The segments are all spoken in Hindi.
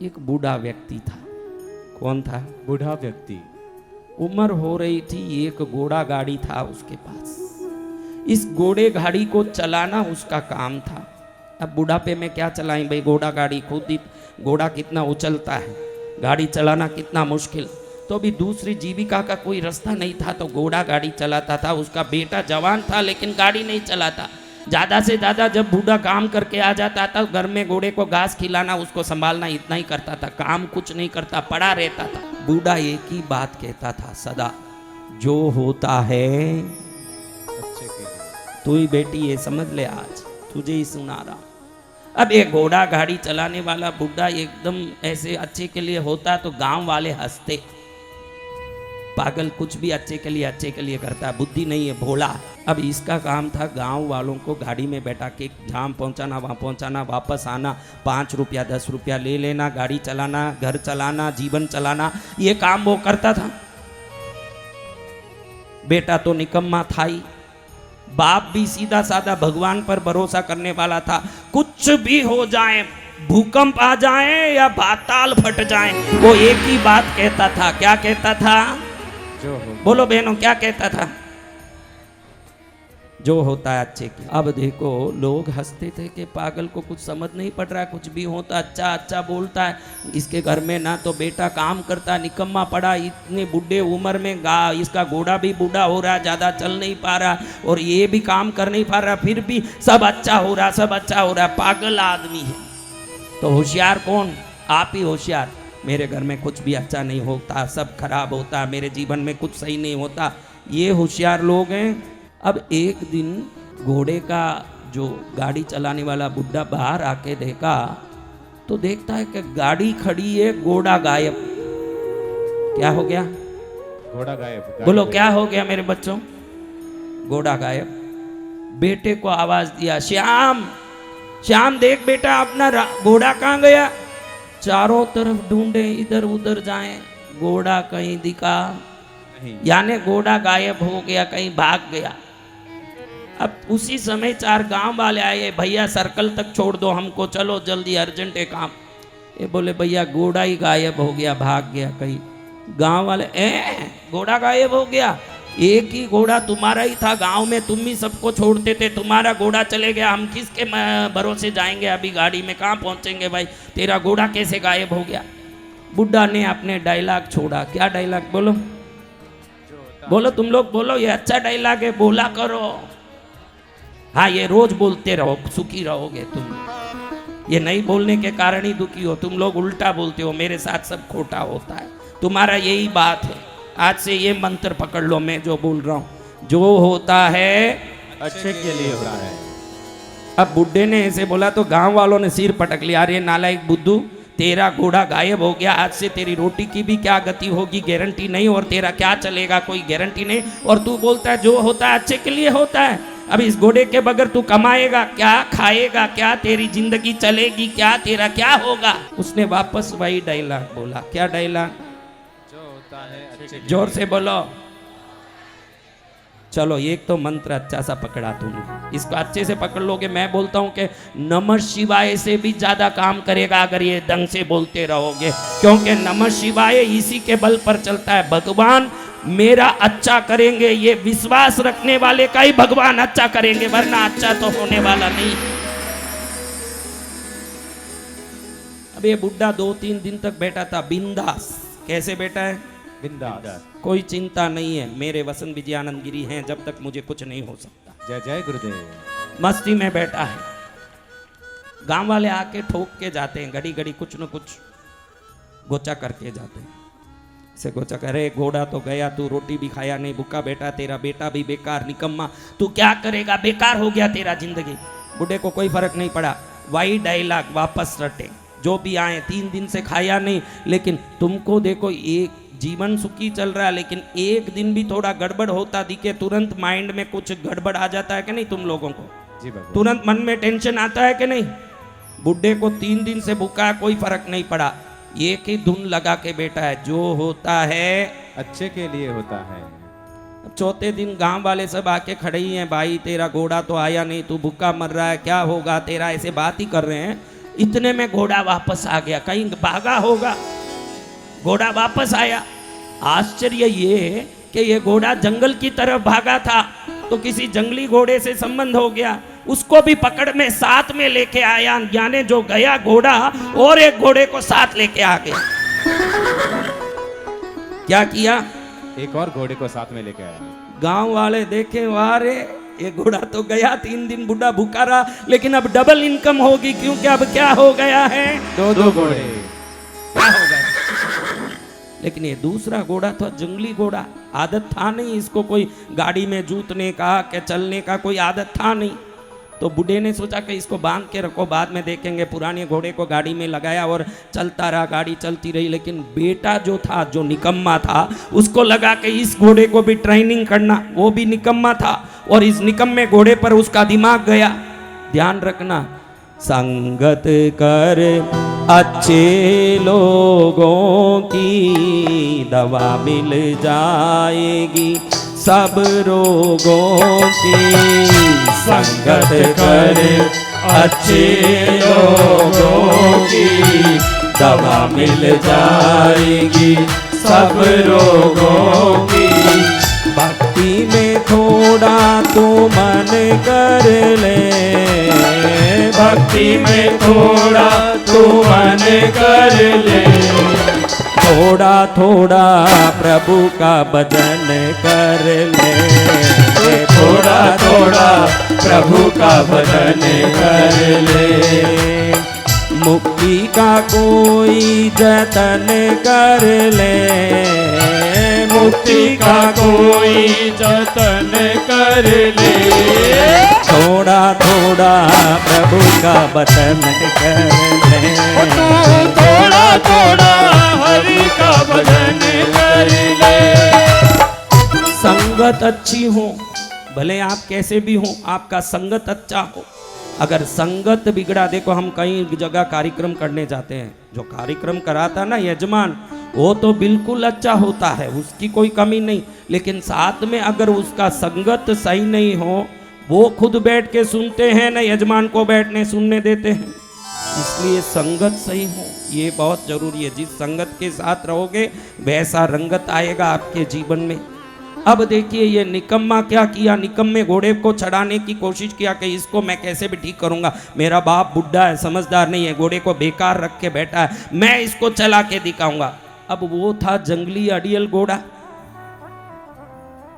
एक बूढ़ा व्यक्ति था। कौन था? बूढ़ा व्यक्ति। उम्र हो रही थी, एक घोड़ा गाड़ी था उसके पास। इस घोड़े गाड़ी को चलाना उसका काम था। अब बुढ़ापे में क्या चलाएं भाई, घोड़ा गाड़ी, खुद ही घोड़ा कितना उछलता है, गाड़ी चलाना कितना मुश्किल। तो भी दूसरी जीविका का कोई रास्ता नहीं था तो घोड़ा गाड़ी चलाता था। उसका बेटा जवान था लेकिन गाड़ी नहीं चलाता। ज़्यादा से ज़्यादा जब बूढ़ा काम करके आ जाता था घर में घोड़े को घास खिलाना, उसको संभालना, इतना ही करता था, काम कुछ नहीं करता, पड़ा रहता था। बूढ़ा एक ही बात कहता था सदा, जो होता है अच्छे के लिए। तू ही बेटी ये समझ ले, आज तुझे ही सुना रहा। अब ये घोड़ा गाड़ी चलाने वाला बुढ़ा एकदम ऐसे अच्छे के लिए होता तो गांव वाले हंसते, पागल कुछ भी अच्छे के लिए करता है, बुद्धि नहीं है, भोला। अब इसका काम था गांव वालों को गाड़ी में बैठा के जहाँ पहुँचाना वहाँ पहुँचाना, वापस आना, 5 रुपया 10 रुपया ले लेना, गाड़ी चलाना, घर चलाना, जीवन चलाना, ये काम वो करता था। बेटा तो निकम्मा था ही, बाप भी सीधा साधा भगवान पर भरोसा करने वाला था। कुछ भी हो जाए, भूकंप आ जाए या पाताल फट जाए, वो एक ही बात कहता था। क्या कहता था? जो हो। बोलो बहनों, क्या कहता था? जो होता है अच्छे की। अब देखो लोग हंसते थे कि पागल को कुछ समझ नहीं पड़ रहा है, कुछ भी होता अच्छा अच्छा बोलता है। इसके घर में ना तो बेटा काम करता, निकम्मा पड़ा, इतने बुढ़े उम्र में इसका घोड़ा भी बूढ़ा हो रहा, ज़्यादा चल नहीं पा रहा और ये भी काम कर नहीं पा रहा, फिर भी सब अच्छा हो रहा, सब अच्छा हो रहा, पागल आदमी है। तो होशियार कौन? आप ही होशियार। मेरे घर में कुछ भी अच्छा नहीं होता, सब खराब होता, मेरे जीवन में कुछ सही नहीं होता, ये होशियार लोग हैं। अब एक दिन घोड़े का जो गाड़ी चलाने वाला बुढ़ा बाहर आके देखा तो देखता है कि गाड़ी खड़ी है, घोड़ा गायब। क्या हो गया? घोड़ा गायब। बोलो क्या हो गया मेरे बच्चों? घोड़ा गायब। बेटे को आवाज दिया, श्याम श्याम देख बेटा अपना घोड़ा कहाँ गया? चारों तरफ ढूंढे, इधर उधर जाएं, घोड़ा कहीं दिखा नहीं। यानी घोड़ा गायब हो गया, कहीं भाग गया। अब उसी समय 4 गांव वाले आए, भैया सर्कल तक छोड़ दो हमको, चलो जल्दी अर्जेंट है काम। ये बोले भैया घोड़ा ही गायब हो गया, भाग गया कहीं। गांव वाले, घोड़ा गायब हो गया? एक ही घोड़ा तुम्हारा ही था गांव में, तुम ही सबको छोड़ते थे, तुम्हारा घोड़ा चले गया, हम किसके भरोसे जाएंगे? अभी गाड़ी में कहाँ पहुंचेंगे भाई, तेरा घोड़ा कैसे गायब हो गया? बुढ़ा ने अपने डायलॉग छोड़ा। क्या डायलॉग? बोलो बोलो, तुम लोग बोलो, ये अच्छा डायलॉग है, बोला करो। हाँ ये रोज बोलते रहो, सुखी रहोगे तुम। ये नहीं बोलने के कारण ही दुखी हो तुम लोग, उल्टा बोलते हो, मेरे साथ सब खोटा होता है, तुम्हारा यही बात है। आज से ये मंत्र पकड़ लो, मैं जो बोल रहा हूं, जो होता है अच्छे के लिए होता है। अब बुड्ढे ने ऐसे बोला तो गांव वालों ने सिर पटक लिया, अरे नालायक बुद्धू, तेरा घोड़ा गायब हो गया, आज से तेरी रोटी की भी क्या गति होगी, गारंटी नहीं, और तेरा क्या चलेगा, कोई गारंटी नहीं, और तू बोलता है जो होता है अच्छे के लिए होता है। अब इस घोड़े के बगैर तू कमाएगा क्या, खाएगा क्या, तेरी जिंदगी चलेगी क्या, तेरा क्या होगा? उसने वापस वही डायलॉग बोला। क्या डायलॉग? जो होता है अच्छे के जोर लिए। से बोलो। चलो एक तो मंत्र अच्छा सा पकड़ा तुमने, इसको अच्छे से पकड़ लोगे। मैं बोलता हूं कि नमः शिवाय से भी ज्यादा काम करेगा अगर ये ढंग से बोलते रहोगे, क्योंकि नमः शिवाय इसी के बल पर चलता है। भगवान मेरा अच्छा करेंगे, ये विश्वास रखने वाले का ही भगवान अच्छा करेंगे, वरना अच्छा तो होने वाला नहीं। अब ये बुढ़ा 2-3 दिन तक बैठा था बिंदास। कैसे बैठा है? बिंदास। कोई चिंता नहीं है, मेरे वसंत विजयानंद गिरी हैं, जब तक मुझे कुछ नहीं हो सकता। जय जय गुरुदेव। मस्ती में बैठा है। गांव वाले आके ठोक के जाते हैं, घड़ी घड़ी कुछ न कुछ गोचा करके जाते हैं। से गोचा करे, घोड़ा तो गया, तू रोटी भी खाया नहीं, भूखा बैठा, तेरा बेटा भी बेकार, निकम्मा, तू क्या करेगा, बेकार हो गया तेरा जिंदगी। बूढ़े को कोई फर्क नहीं पड़ा, वही डायलॉग वापस रटे। जो भी आए, 3 दिन से खाया नहीं, लेकिन तुमको देखो एक जीवन सुखी चल रहा है, लेकिन एक दिन भी थोड़ा गड़बड़ होता दिखे, तुरंत माइंड में कुछ गड़बड़ आ जाता है कि नहीं? तुम लोगों को जी बाबा। तुरंत मन में टेंशन आता है कि नहीं? बुढ़े को 3 दिन से भूखा है, कोई फर्क नहीं पड़ा, एक ही धुन लगा के बैठा है, जो होता है अच्छे के लिए होता है। चौथे दिन गांव वाले सब आके खड़े ही हैं, भाई तेरा घोड़ा तो आया नहीं, तू भूखा मर रहा है, क्या होगा तेरा, ऐसे बात ही कर रहे हैं। इतने में घोड़ा वापस आ गया, कहीं भागा होगा। घोड़ा वापस आया। आश्चर्य ये कि ये घोड़ा जंगल की तरफ भागा था, तो किसी जंगली घोड़े से संबंध हो गया, उसको भी पकड़ में साथ में लेके आया। यानी जो गया घोड़ा और एक घोड़े को साथ लेके आ गया। क्या किया? एक और घोड़े को साथ में लेके आया। गांव वाले देखे, वाह रे, ये घोड़ा तो गया, 3 दिन बूढ़ा भूखा रहा, लेकिन अब डबल इनकम होगी, क्योंकि अब क्या हो गया है? 2 घोड़े। क्या हो गया? लेकिन ये दूसरा घोड़ा था जंगली घोड़ा, आदत था नहीं इसको कोई गाड़ी में जूतने का, क्या चलने का कोई आदत था नहीं। तो बूढ़े ने सोचा कि इसको बांध के रखो, बाद में देखेंगे। पुराने घोड़े को गाड़ी में लगाया और चलता रहा, गाड़ी चलती रही। लेकिन बेटा जो था, जो निकम्मा था, उसको लगा कि इस घोड़े को भी ट्रेनिंग करना। वो भी निकम्मा था और इस निकम्मे घोड़े पर उसका दिमाग गया। ध्यान रखना, संगत कर अच्छे लोगों की दवा मिल जाएगी सब रोगों की। संगत कर अच्छे लोगों की दवा मिल जाएगी सब रोगों की। भक्ति में थोड़ा तो मन कर ले, भक्ति में थोड़ा तो मन कर ले, थोड़ा थोड़ा प्रभु का भजन कर ले, थोड़ा थोड़ा प्रभु का भजन कर ले। मुक्ति का कोई जतन कर ले, मुक्ति का कोई जतन कर ले, थोड़ा थोड़ा प्रभु का भजन कर ले, थोड़ा थोड़ा हरि का भजन कर ले। संगत अच्छी हो, भले आप कैसे भी हो, आपका संगत अच्छा हो। अगर संगत बिगड़ा, देखो हम कई जगह कार्यक्रम करने जाते हैं, जो कार्यक्रम कराता ना यजमान, वो तो बिल्कुल अच्छा होता है, उसकी कोई कमी नहीं। लेकिन साथ में अगर उसका संगत सही नहीं हो, वो खुद बैठ के सुनते हैं ना यजमान को बैठने सुनने देते हैं। इसलिए संगत सही हो, ये बहुत जरूरी है। जिस संगत के साथ रहोगे वैसा रंगत आएगा आपके जीवन में। अब देखिए ये निकम्मा क्या किया, निकम्मे घोड़े को चढ़ाने की कोशिश किया कि इसको मैं कैसे भी ठीक करूंगा, मेरा बाप बुढ़ा है, समझदार नहीं है, घोड़े को बेकार रख के बैठा है, मैं इसको चला के दिखाऊंगा। अब वो था जंगली अड़ियल घोड़ा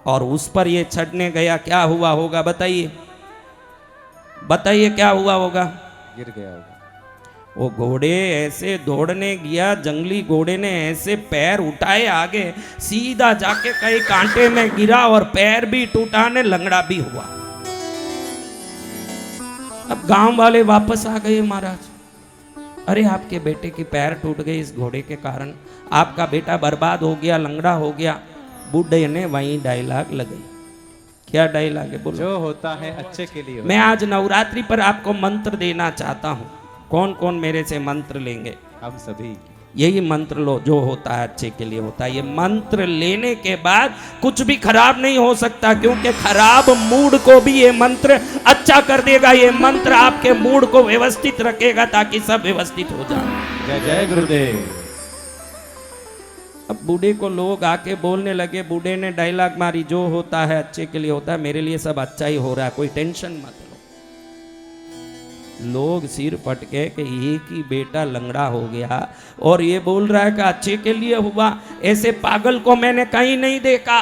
और उस पर ये चढ़ने गया। क्या हुआ होगा बताइए, बताइए क्या हुआ होगा? गिर गया होगा। वो घोड़े ऐसे दौड़ने गया, जंगली घोड़े ने ऐसे पैर उठाए आगे, सीधा जाके कई कांटे में गिरा और पैर भी टूटा ने, लंगड़ा भी हुआ। अब गांव वाले वापस आ गए, महाराज अरे आपके बेटे के पैर टूट गए इस घोड़े के कारण, आपका बेटा बर्बाद हो गया, लंगड़ा हो गया। बूढ़े ने वहीं डायलॉग लगाई। क्या डायलॉग है बोलो? जो होता है अच्छे के लिए। मैं आज नवरात्रि पर आपको मंत्र देना चाहता हूँ। कौन कौन मेरे से मंत्र लेंगे? हम सभी यही मंत्र लो, जो होता है अच्छे के लिए होता है। ये मंत्र लेने के बाद कुछ भी खराब नहीं हो सकता, क्योंकि खराब मूड को भी ये मंत्र अच्छा कर देगा। ये मंत्र आपके मूड को व्यवस्थित रखेगा ताकि सब व्यवस्थित हो जाए। जय जय गुरुदेव। अब बूढ़े को लोग आके बोलने लगे, बूढ़े ने डायलॉग मारी, जो होता है अच्छे के लिए होता है, मेरे लिए सब अच्छा ही हो रहा है, कोई टेंशन मत लो। लोग सिर पटके कि एक ही बेटा लंगड़ा हो गया और ये बोल रहा है कि अच्छे के लिए हुआ, ऐसे पागल को मैंने कहीं नहीं देखा।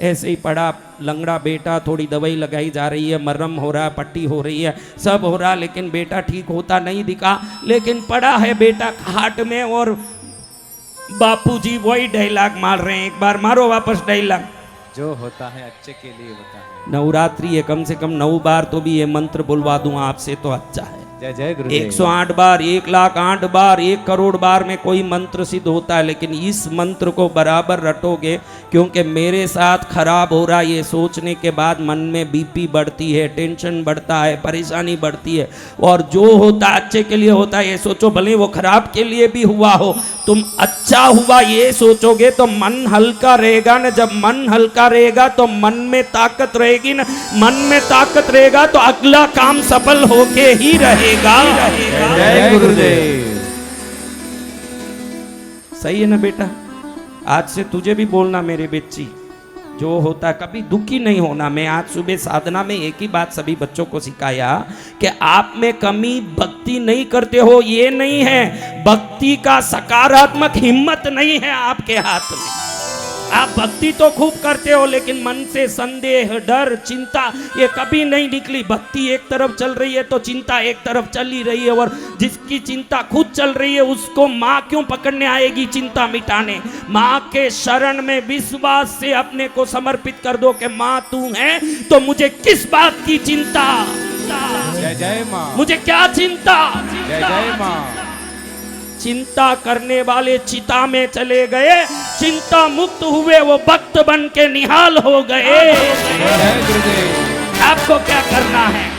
ऐसे ही पड़ा लंगड़ा बेटा, थोड़ी दवाई लगाई जा रही है, मरहम हो रहा है, पट्टी हो रही है, सब हो रहा, लेकिन बेटा ठीक होता नहीं दिखा। लेकिन पड़ा है बेटा खाट में और बापूजी वही डायलॉग मार रहे हैं। एक बार मारो वापस डायलॉग। जो होता है अच्छे के लिए होता है। नवरात्रि है, कम से कम 9 बार तो भी ये मंत्र बुलवा दूं आपसे तो अच्छा है। जय जय गुरुदेव। 108 बार, 1,08 बार, 1 करोड़ बार में कोई मंत्र सिद्ध होता है, लेकिन इस मंत्र को बराबर रटोगे, क्योंकि मेरे साथ खराब हो रहा है ये सोचने के बाद मन में बीपी बढ़ती है, टेंशन बढ़ता है, परेशानी बढ़ती है। और जो होता है अच्छे के लिए होता है ये सोचो, भले वो खराब के लिए भी हुआ हो, तुम अच्छा हुआ ये सोचोगे तो मन हल्का रहेगा ना। जब मन हल्का रहेगा तो मन में ताकत रहेगी ना, मन में ताकत रहेगा तो अगला काम सफल होके ही रहेगा। जय गुरुदेव। सही है ना बेटा? आज से तुझे भी बोलना मेरे बच्ची, जो होता है कभी दुखी नहीं होना। मैं आज सुबह साधना में एक ही बात सभी बच्चों को सिखाया कि आप में कमी भक्ति नहीं करते हो ये नहीं है, भक्ति का सकारात्मक हिम्मत नहीं है आपके हाथ में। आप भक्ति तो खूब करते हो, लेकिन मन से संदेह, डर, चिंता ये कभी नहीं निकली। भक्ति एक तरफ चल रही है तो चिंता एक तरफ चल ही रही है, और जिसकी चिंता खुद चल रही है उसको माँ क्यों पकड़ने आएगी चिंता मिटाने? माँ के शरण में विश्वास से अपने को समर्पित कर दो कि माँ तू है तो मुझे किस बात की चिंता, जय जय माँ। मुझे क्या चिंता। जय जय माँ। चिंता करने वाले चिता में चले गए, चिंता मुक्त हुए वो भक्त बन के निहाल हो गए। जय गुरुदेव। आपको क्या करना है?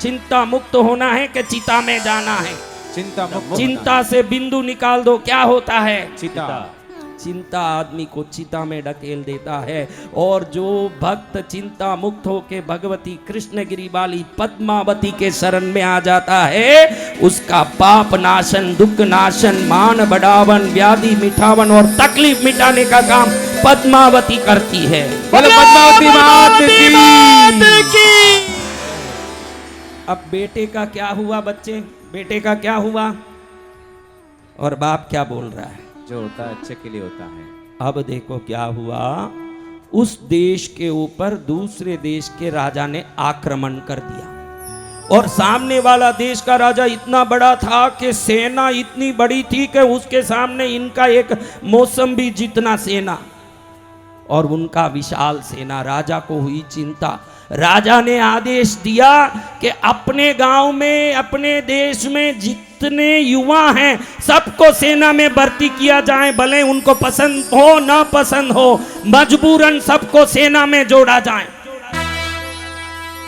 चिंता मुक्त होना है कि चिता में जाना है? चिंता मुक्त। चिंता से बिंदु निकाल दो, क्या होता है? चिता। चिंता आदमी को चिता में ढकेल देता है। और जो भक्त चिंता मुक्त होके भगवती कृष्णगिरी वाली पद्मावती के शरण में आ जाता है, उसका पाप नाशन, दुख नाशन, मान बढ़ावन, व्याधि मिठावन और तकलीफ मिटाने का काम पद्मावती करती है। बोलो पद्मावती मात की। अब बेटे का क्या हुआ बच्चे? बेटे का क्या हुआ? और बाप क्या बोल रहा है? जो होता है अच्छे के लिए होता है। अब देखो क्या हुआ, उस देश के ऊपर दूसरे देश के राजा ने आक्रमण कर दिया। और सामने वाला देश का राजा इतना बड़ा था कि सेना इतनी बड़ी थी कि उसके सामने इनका एक मौसम्बी जितना सेना, और उनका विशाल सेना। राजा को हुई चिंता। राजा ने आदेश दिया कि अपने गांव में, अपने देश में जितने युवा हैं सबको सेना में भर्ती किया जाए, भले उनको पसंद हो ना पसंद हो, मजबूरन सबको सेना में जोड़ा जाए।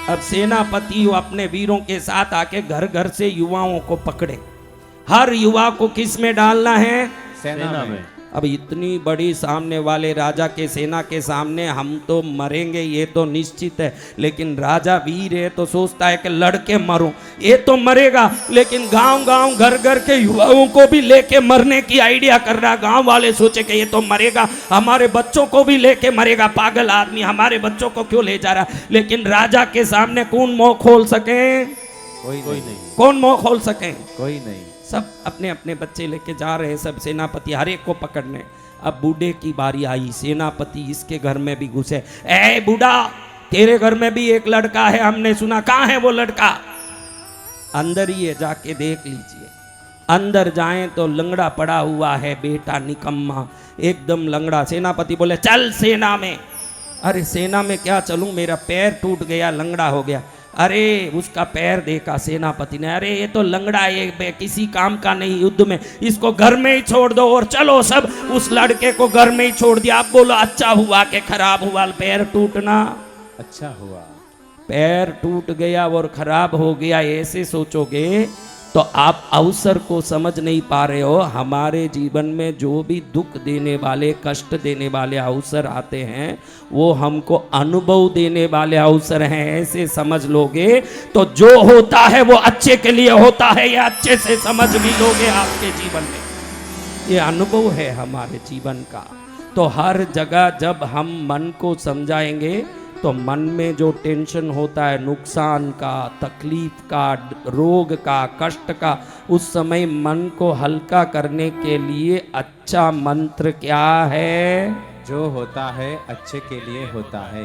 अब सेनापति अपने वीरों के साथ आके घर घर से युवाओं को पकड़े। हर युवा को किस में डालना है? सेना में। अब इतनी बड़ी सामने वाले राजा के सेना के सामने हम तो मरेंगे ये तो निश्चित है, लेकिन राजा वीर है तो सोचता है कि लड़के मरूं। ये तो मरेगा, लेकिन गांव गांव घर घर के युवाओं को भी लेके मरने की आइडिया कर रहा। गांव वाले सोचे कि ये तो मरेगा, हमारे बच्चों को भी लेके मरेगा, पागल आदमी हमारे बच्चों को क्यों ले जा रहा। लेकिन राजा के सामने कौन मुंह खोल सके? कोई नहीं। कौन मुंह खोल सके? कोई नहीं। सब अपने अपने बच्चे लेके जा रहे हैं, सब सेनापति हर एक को पकड़ने। अब बूढ़े की बारी आई। सेनापति इसके घर में भी घुसे। ए बूढ़ा, तेरे घर में भी एक लड़का है, हमने सुना, कहाँ है वो लड़का? अंदर ही है, जाके देख लीजिए। अंदर जाएं तो लंगड़ा पड़ा हुआ है, बेटा निकम्मा, एकदम लंगड़ा। सेनापति बोले चल सेना में। अरे सेना में क्या चलूं, मेरा पैर टूट गया, लंगड़ा हो गया। अरे उसका पैर देखा सेनापति ने, अरे ये तो लंगड़ा है, ये किसी काम का नहीं युद्ध में, इसको घर में ही छोड़ दो। और चलो सब उस लड़के को घर में ही छोड़ दिया। आप बोलो अच्छा हुआ कि खराब हुआ पैर टूटना? अच्छा हुआ। पैर टूट गया और खराब हो गया ऐसे सोचोगे तो आप अवसर को समझ नहीं पा रहे हो। हमारे जीवन में जो भी दुख देने वाले, कष्ट देने वाले अवसर आते हैं वो हमको अनुभव देने वाले अवसर हैं, ऐसे समझ लोगे तो जो होता है वो अच्छे के लिए होता है, ये अच्छे से समझ भी लोगे आपके जीवन में। ये अनुभव है हमारे जीवन का। तो हर जगह जब हम मन को समझाएंगे तो मन में जो टेंशन होता है, नुकसान का, तकलीफ का, रोग का, कष्ट का, उस समय मन को हल्का करने के लिए अच्छा मंत्र क्या है? जो होता है अच्छे के लिए होता है।